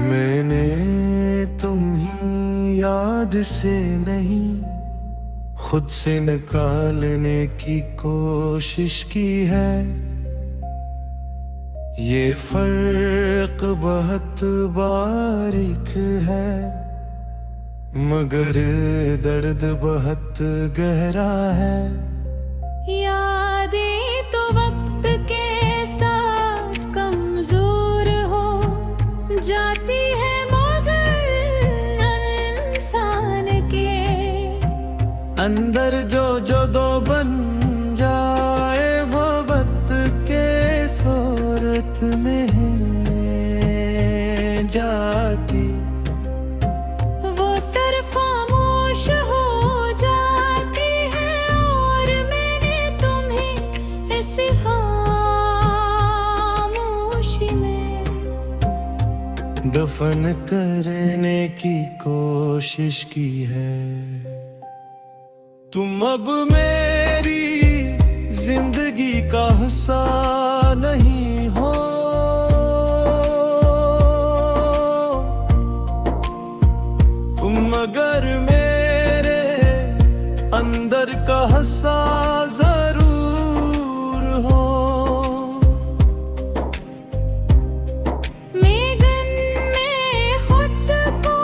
मैंने तुम्हें याद से नहीं, खुद से निकालने की कोशिश की है। ये फर्क बहुत बारीक है, मगर दर्द बहुत गहरा है। यादें तो वक्त के साथ कमजोर हो जाती है, मगर इंसान के अंदर जो दो बन जाए, वो वक्त के सूरत में है जाती। वो सर खामोश हो जाती है, और मैंने तुम्हें इस खामोशी में दफन करने की कोशिश की है। तुम अब मेरी जिंदगी का हिस्सा नहीं हो, तुम मगर मेरे अंदर का हिस्सा जरूर हो। मेघन में खुद को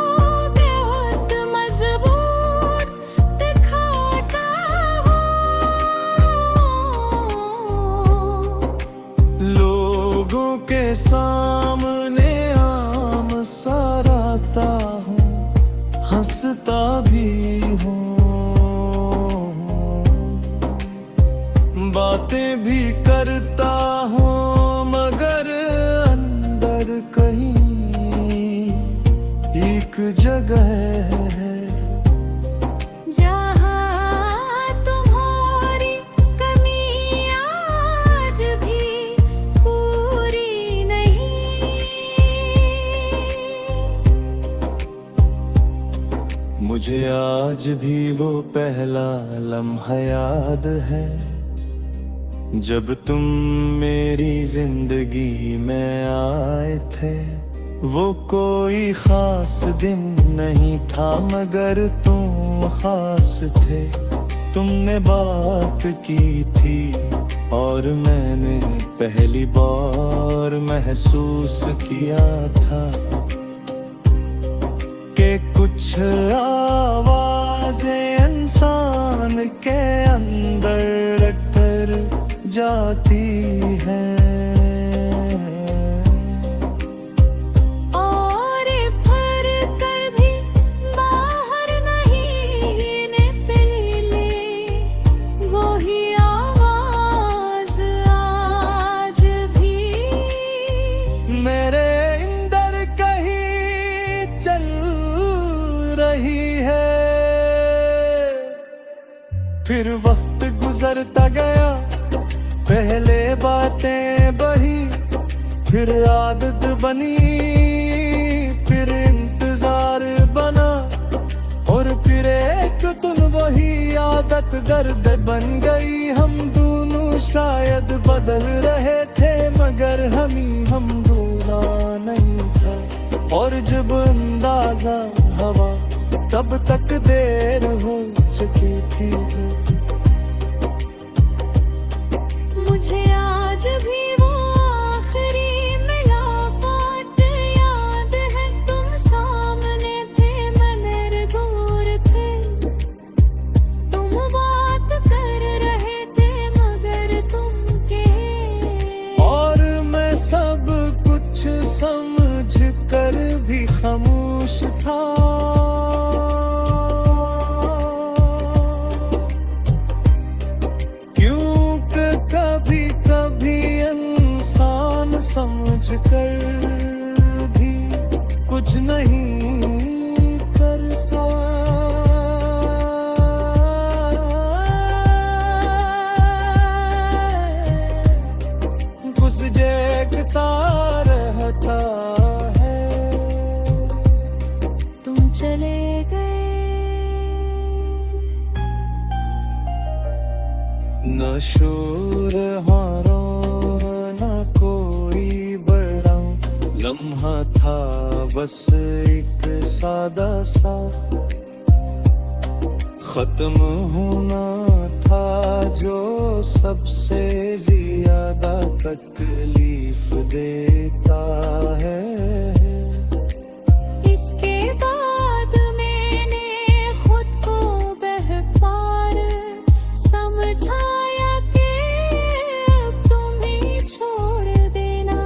बहुत मजबूत दिखाता लोगों के सामने आम सराता हूँ, हंसता भी हूँ, बातें भी करता हूँ, मगर अंदर कहीं एक जगह है जहाँ तुम्हारी कमी आज भी पूरी नहीं। मुझे आज भी वो पहला लम्हा याद है, जब तुम मेरी जिंदगी में आए थे। वो कोई खास दिन नहीं था, मगर तुम खास थे। तुमने बात की थी और मैंने पहली बार महसूस किया था कि कुछ आवाजें इंसान के अंदर डर जाती हैं। और भर कर भी बाहर नहीं निकले, वो ही आवाज आज भी मेरे अंदर कहीं चल रही है। फिर वक्त गुजरता गया, पहले बातें बढ़ी, फिर आदत बनी, फिर इंतजार बना, और फिर एक दिन वही आदत दर्द बन गई। हम दोनों शायद बदल रहे थे, मगर हम दूजा नहीं था। और जब अंदाजा हवा, तब तक देर हो चुकी थी। मुझे आज भी वो आखिरी मुलाकात याद है। तुम सामने थे, मैं दूर थे। तुम बात कर रहे थे, मगर तुम के और मैं सब कुछ समझ कर भी खामोश था। क्योंकि कभी कभी न शोर हौरों न कोई बड़ा लम्हा था, बस एक सादा सा खत्म होना था, जो सबसे ज्यादा तकलीफ देता है। इसके बाद मैंने खुद को बहपार समझाया कि अब तुम ही छोड़ देना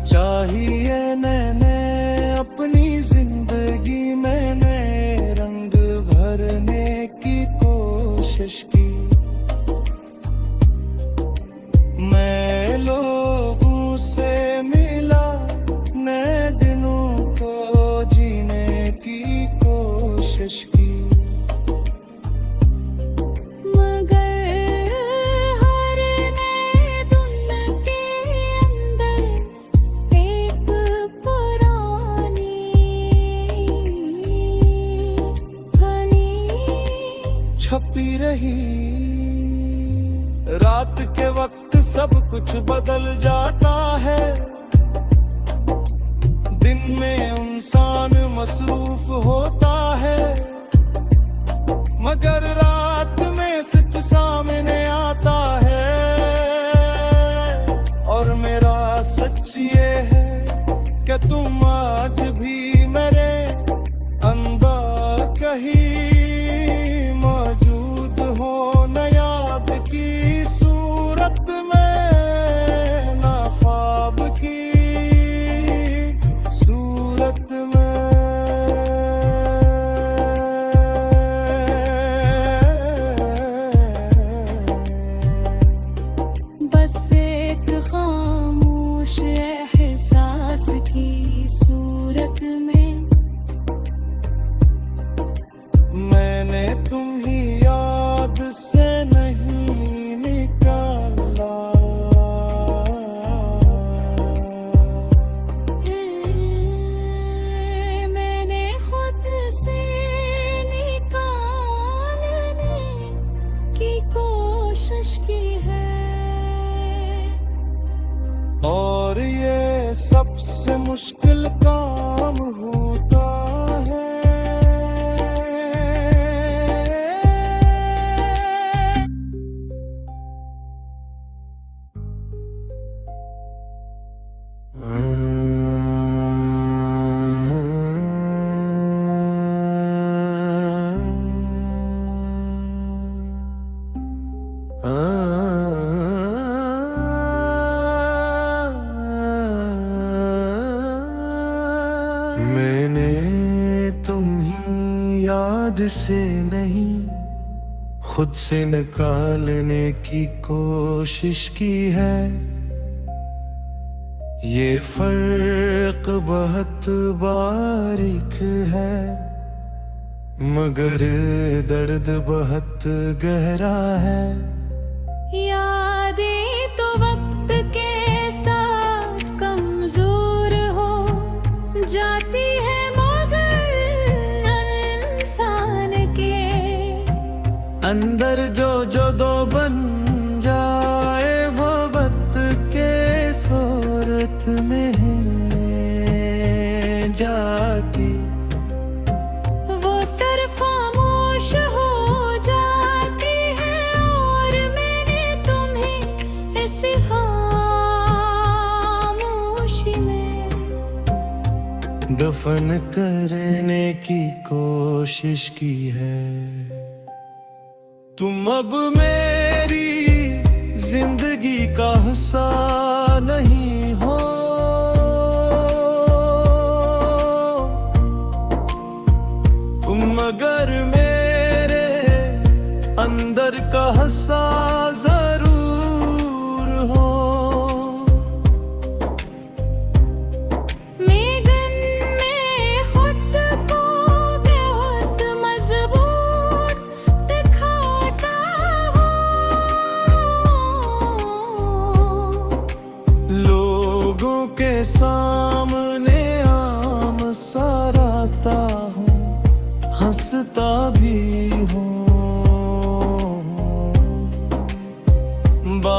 चाहिए। मैंने अपनी जिंदगी में नए रंग भरने की कोशिश की। मैं लोगों से मिला, नए दिनों को जीने की कोशिश की। मगर हर नए दिन के अंदर एक पुरानी कहानी छपी रही। रात के वक्त सब कुछ बदल जाता है, दिन में इंसान मसरूफ होता है, मगर रात में सच सामने आता है। और मेरा सच ये है कि तुम आज भी मेरे अंदर कहीं मौजूद हो, न याद की सूरत में, न ख्वाब की सूरत में। बस एक खामोश एहसास की सूरत में मैंने तुम ही याद से नहीं निकाला। मैंने खुद से निकालने की कोशिश की है। और ये सबसे मुश्किल काम होता है। मैंने तुम्हें याद से नहीं, खुद से निकालने की कोशिश की है। ये फर्क बहुत बारीक है, मगर दर्द बहुत गहरा है। यादें तो वक्त के साथ कमजोर हो जाती है, मगर इंसान के अंदर जो दो बन जाए, वो वक्त के सूरत में है जाती। वो सिर्फ खामोश हो जाती है, और मैंने तुम्हें इस खामोशी में दफन करने की कोशिश की है। तुम अब मेरी जिंदगी का हिस्सा नहीं हो, तुम मगर मेरे अंदर का हिस्सा जरूर हो। मेघन में खुद को बहुत मजबूत दिखाता हूँ, लोगों के सामने आम सराता हूँ, हंसता भी हूँ।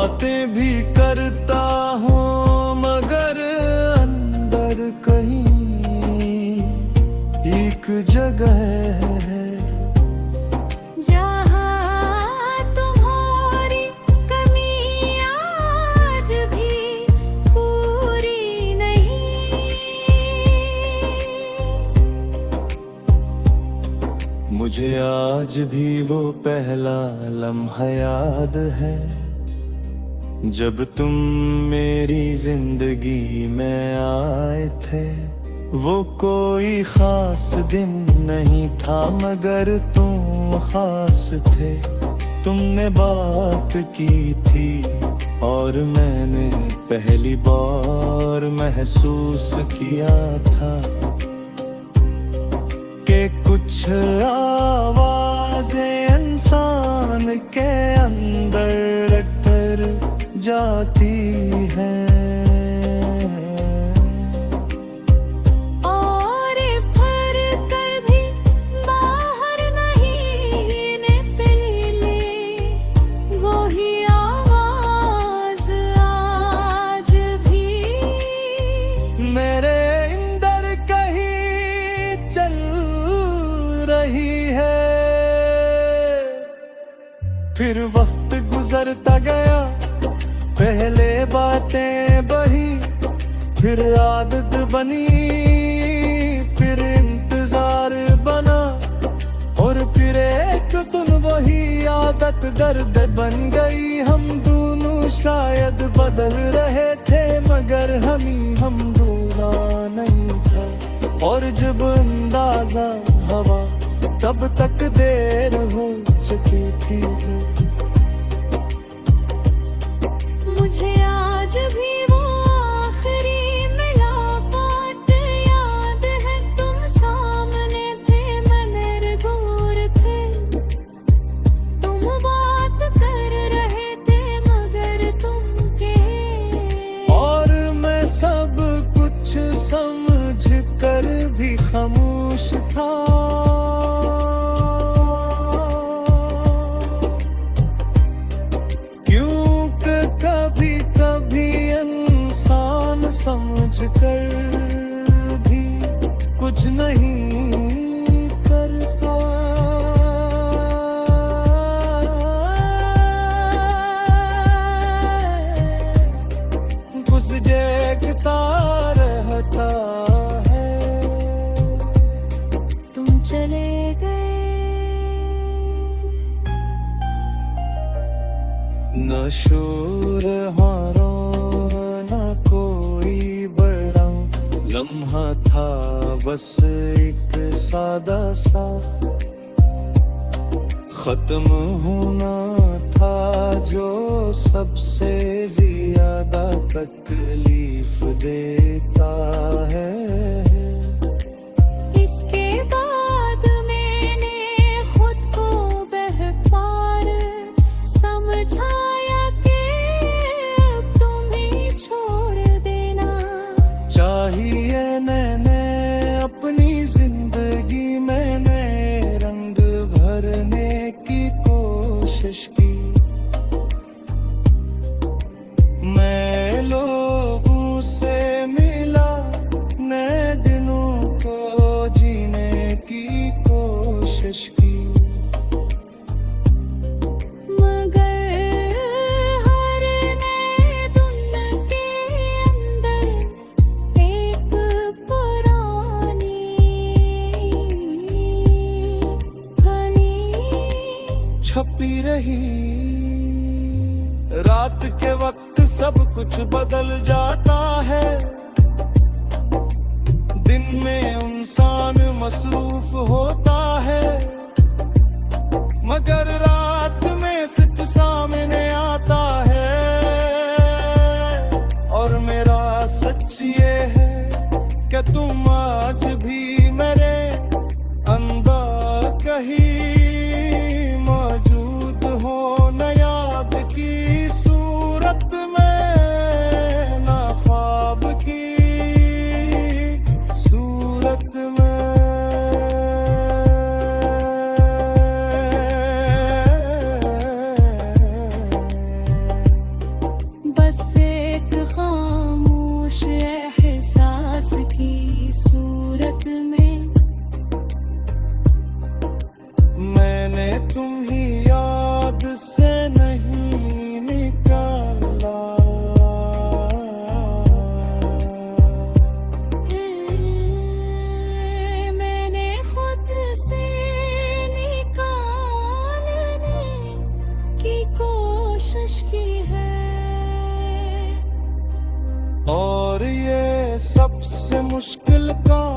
बातें भी करता हूँ मगर अंदर कहीं एक जगह है जहाँ तुम्हारी कमी आज भी पूरी नहीं। मुझे आज भी वो पहला लम्हा याद है जब तुम मेरी जिंदगी में आए थे। वो कोई खास दिन नहीं था मगर तुम खास थे। तुमने बात की थी और मैंने पहली बार महसूस किया था कि कुछ आवाजें इंसान के अंदर डर जाती हैं। और भर कर भी बाहर नहीं निकले वही आवाज आज भी मेरे अंदर कहीं चल रही है। फिर वक्त गुजरता गया, पहले बातें बढ़ी, फिर आदत बनी, फिर इंतजार बना और फिर एक दिन वही आदत दर्द बन गई। हम दोनों शायद बदल रहे थे मगर हम रोजा नहीं था। और जब अंदाजा हवा तब तक देर हो चुकी थी। मुझे आज भी वो आखिरी मुलाकात याद है। तुम सामने थे, मैं दूर थे। तुम बात कर रहे थे मगर तुम के और मैं सब कुछ समझ कर भी खामोश था। क्योंकि कभी कभी इंसान समझ कर भी कुछ नहीं करता। कुछ देखता रहता है। तुम चले गए। न शोर हारों न कोई बड़ा लम्हा था, बस एक सादा सा खत्म होना था जो सबसे ज्यादा तकलीफ देता है। इसके बाद मैंने खुद को बेहतर समझाया कि अब तुम ही छोड़ देना चाहिए। मैंने अपनी जिंदगी में नए रंग भरने की कोशिश की। मैं लोगों से मिला, नए दिनों को जीने की कोशिश की। मगर हर नए दिन के अंदर एक पुरानी कहानी छपी रही। रात के वक्त सब कुछ बदल जाता है। दिन में इंसान मसरूफ होता है मगर रात में सच सामने आता है। और मेरा सच ये है कि तुम आज भी मेरे अंदर कहीं मौजूद हो। न याद की सूरत में, न ख्वाब की सूरत में। कोशिश की है। और ये सबसे मुश्किल काम